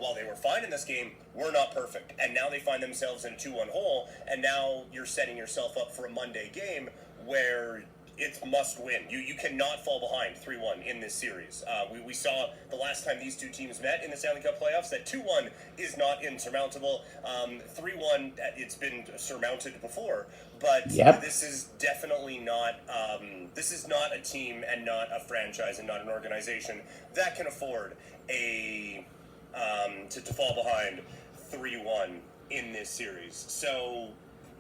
while they were fine in this game, were not perfect. And now they find themselves in a 2-1 hole, and now you're setting yourself up for a Monday game where it's must win. You cannot fall behind 3-1 in this series. We saw the last time these two teams met in the Stanley Cup playoffs that 2-1 is not insurmountable. 3-1, it's been surmounted before, but Yep. this is definitely not. This is not a team and not a franchise and not an organization that can afford to fall behind 3-1 in this series. So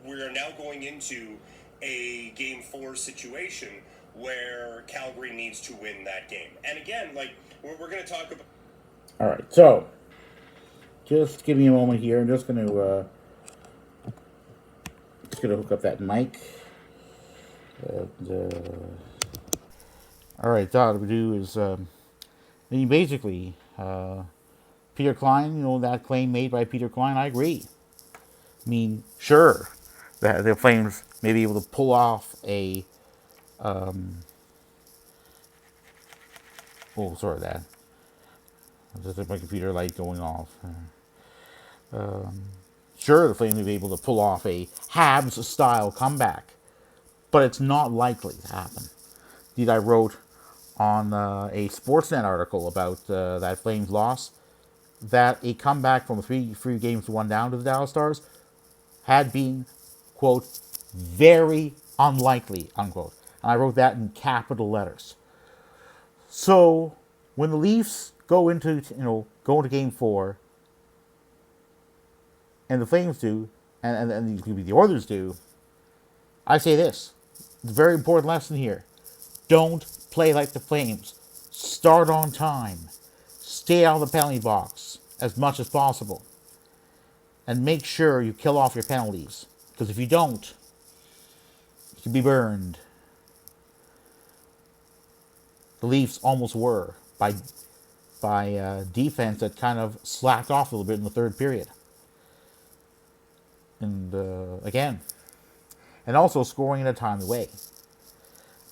we're now going into a game 4 situation where Calgary needs to win that game. And again, like we're going to talk about. All right. So, just give me a moment here. I'm just gonna hook up that mic. All right. Thought what we do is, basically, Peter Klein. That claim made by Peter Klein. I agree. Sure, that the Flames may be able to pull off a. Oh, sorry, Dad. Just my computer light going off. Sure, the Flames may be able to pull off a Habs-style comeback, but it's not likely to happen. Indeed, I wrote on a Sportsnet article about that Flames loss that a comeback from three games to one down to the Dallas Stars had been, quote, very unlikely, unquote. And I wrote that in capital letters. So when the Leafs go into game 4, and the Flames do, and the Oilers do, I say this: it's a very important lesson here. Don't play like the Flames. Start on time. Stay out of the penalty box as much as possible. And make sure you kill off your penalties. Because if you don't, you can be burned. The Leafs almost were by defense that kind of slacked off a little bit in the third period. And again, and also scoring in a timely way.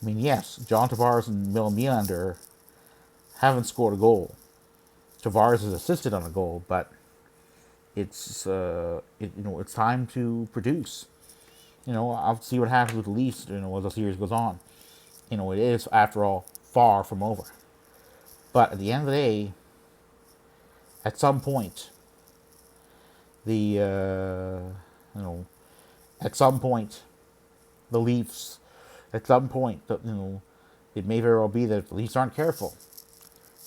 Yes, John Tavares and Milan Nylander haven't scored a goal. Tavares has assisted on a goal, but it's it's time to produce. I'll see what happens with the Leafs. As the series goes on. It is, after all, far from over. But at the end of the day, at some point, the at some point, the Leafs, at some point, it may very well be that if the Leafs aren't careful,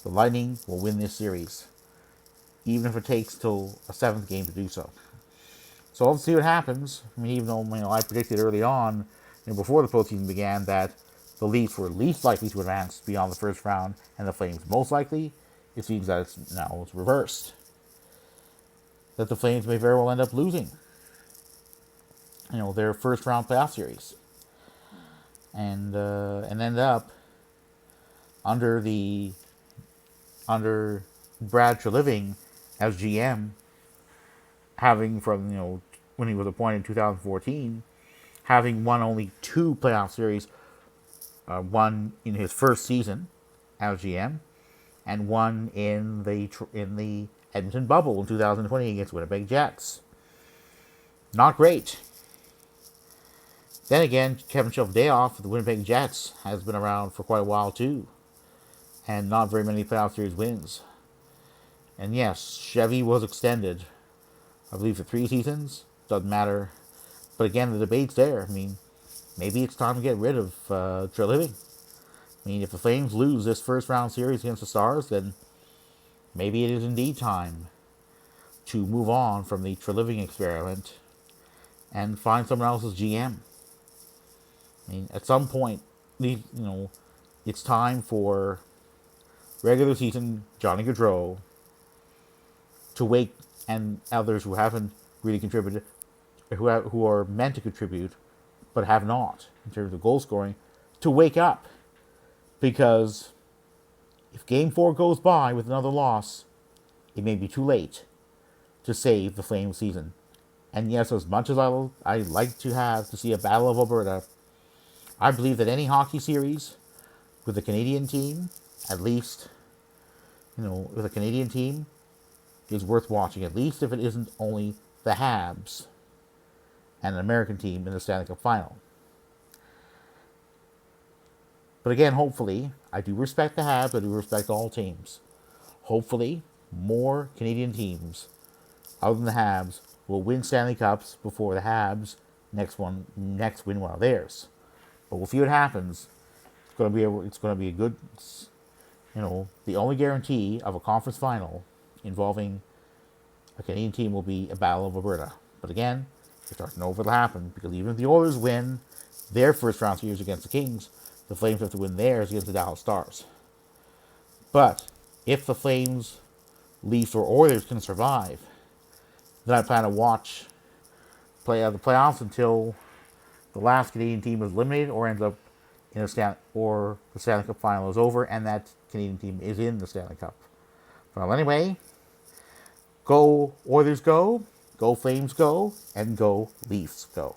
the Lightning will win this series, even if it takes till a 7th game to do so. So let's see what happens. Even though I predicted early on, before the postseason began, that the Leafs were least likely to advance beyond the first round, and the Flames most likely, it seems that it's reversed. That the Flames may very well end up losing, their first round playoff series, and end up under Brad Treliving as GM, having from when he was appointed in 2014, having won only 2 playoff series, one in his first season as GM, and one in the Edmonton bubble in 2020 against Winnipeg Jets. Not great. Then again, Kevin Cheveldayoff of the Winnipeg Jets has been around for quite a while too, and not very many playoff series wins. And yes, Chevy was extended, I believe, for 3 seasons. Doesn't matter. But again, the debate's there. Maybe it's time to get rid of Treliving. If the Flames lose this first round series against the Stars, then maybe it is indeed time to move on from the Treliving experiment and find someone else as GM. At some point, it's time for regular season Johnny Gaudreau to wake, and others who haven't really contributed, who are meant to contribute but have not in terms of goal scoring, to wake up. Because if Game 4 goes by with another loss, it may be too late to save the Flames season. And yes, as much as I like to see a Battle of Alberta, I believe that any hockey series with a Canadian team, at least, with a Canadian team, is worth watching, at least if it isn't only the Habs and an American team in the Stanley Cup final. But again, hopefully, I do respect the Habs, I do respect all teams. Hopefully, more Canadian teams, other than the Habs, will win Stanley Cups before the Habs next win one of theirs. But we'll see what happens. It's going to be a good, the only guarantee of a conference final involving a Canadian team will be a Battle of Alberta. But again, it's hard to know what will happen, because even if the Oilers win their first round series against the Kings, the Flames have to win theirs against the Dallas Stars. But if the Flames, Leafs, or Oilers can survive, then I plan to watch the playoffs until the last Canadian team is eliminated or ends up in the Stanley Cup final is over and that Canadian team is in the Stanley Cup. Well, anyway, go Oilers go Flames go, and go Leafs go.